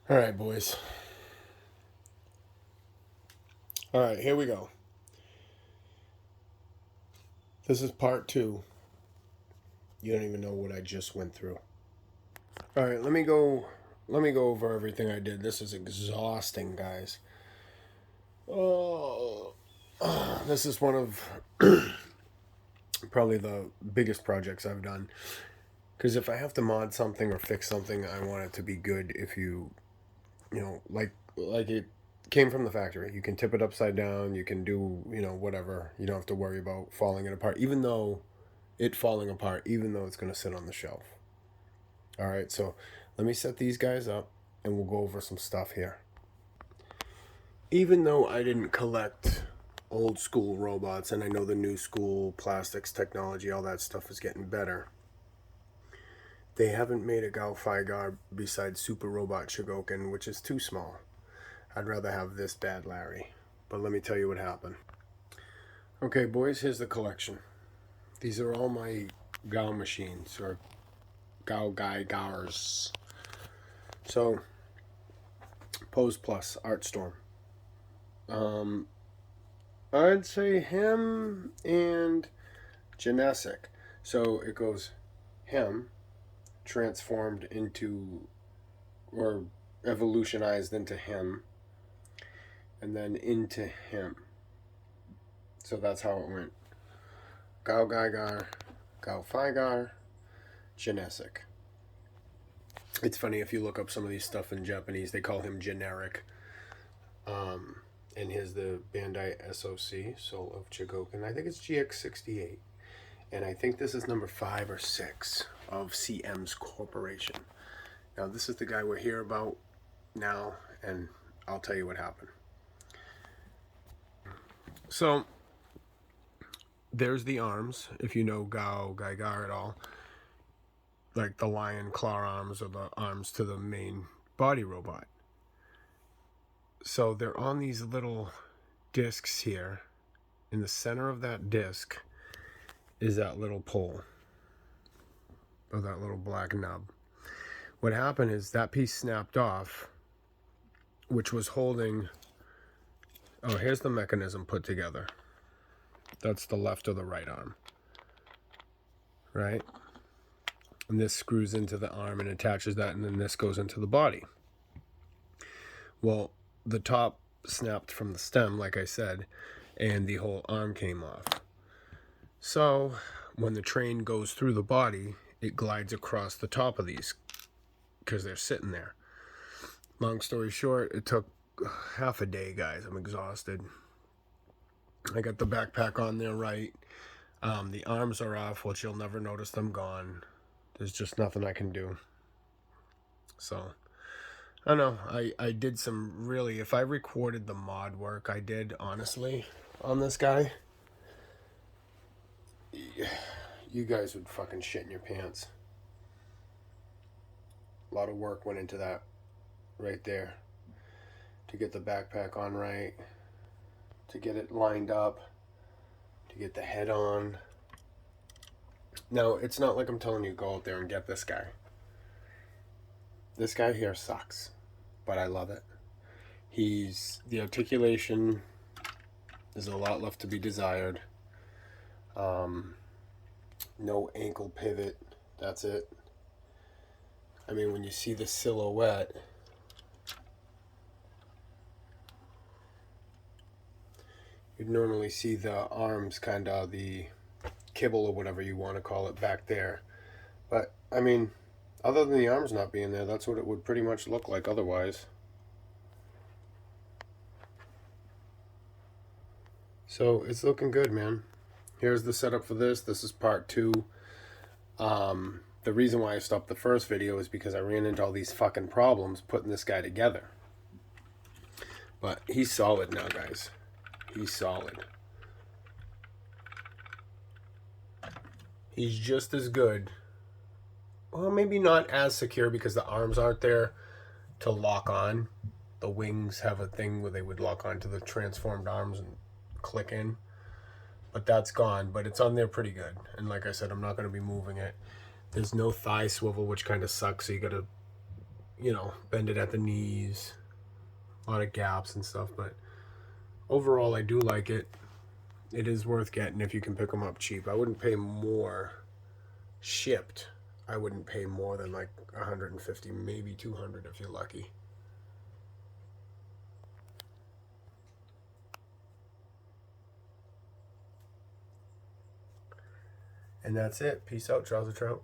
All right, boys. All right, here we go. This is part two. You don't even know what I just went through. All right, let me go. Let me go over everything I did. This is exhausting, guys. Oh, this is one of probably the biggest projects I've done. Because if I have to mod something or fix something, I want it to be good. If like it came from the factory. You can tip it upside down. You can do, whatever. You don't have to worry about falling it apart, even though it's going to sit on the shelf. All right, so let me set these guys up and we'll go over some stuff here. Even though I didn't collect old school robots, and I know the new school plastics technology, all that stuff is getting better, they haven't made a Gaofighgar besides Super Robot Shogoken, which is too small. I'd rather have this bad Larry. But let me tell you what happened. Okay, boys, here's the collection. These are all my Gao machines, or Gaofighgars. So, Pose Plus, Artstorm. I'd say him and Genesic. So it goes him, transformed into, or evolutionized into him, and then into him. So that's how it went. Gaofighgar, Genesic. It's funny, if you look up some of these stuff in Japanese, they call him generic. And here's the Bandai SOC, Soul of Chogokin. I think it's GX68. And I think this is number 5 or 6 of CMs Corporation. Now, this is the guy we're here about now, and I'll tell you what happened. So, there's the arms, if you know Gaofighgar at all. Like the lion claw arms or the arms to the main body robot. So they're on these little discs here. In the center of that disc is that little pole, or that little black nub. What happened is that piece snapped off, which was holding... Oh, here's the mechanism put together. That's the left or the right arm. Right? And this screws into the arm and attaches that, and then this goes into the body. Well, the top snapped from the stem, like I said, and the whole arm came off. So when the train goes through the body, it glides across the top of these because they're sitting there. Long story short, it took half a day, guys. I'm exhausted. I got the backpack on there right. The arms are off, which you'll never notice them gone. There's just nothing I can do. So, I don't know. I did some really... If I recorded the mod work I did, honestly, on this guy, you guys would fucking shit in your pants. A lot of work went into that right there. To get the backpack on right. To get it lined up. To get the head on. Now, it's not like I'm telling you go out there and get this guy. This guy here sucks, but I love it. The articulation, there's a lot left to be desired. No ankle pivot, that's it. I mean, when you see the silhouette, you'd normally see the arms, kind of the kibble or whatever you want to call it, back there. But, I mean, other than the arms not being there, that's what it would pretty much look like otherwise. So, it's looking good, man. Here's the setup for this. This is part 2. The reason why I stopped the first video is because I ran into all these fucking problems putting this guy together. But he's solid now, guys. He's solid. He's just as good. Well, maybe not as secure because the arms aren't there to lock on. The wings have a thing where they would lock onto the transformed arms and click in. But that's gone. But it's on there pretty good. And like I said, I'm not going to be moving it. There's no thigh swivel, which kind of sucks. So you got to you know, bended at the knees, a lot of gaps and stuff. But overall, I do like it. It is worth getting if you can pick them up cheap. I wouldn't pay more shipped. I wouldn't pay more than like 150, maybe 200 if you're lucky. And that's it. Peace out, Trouser Trout.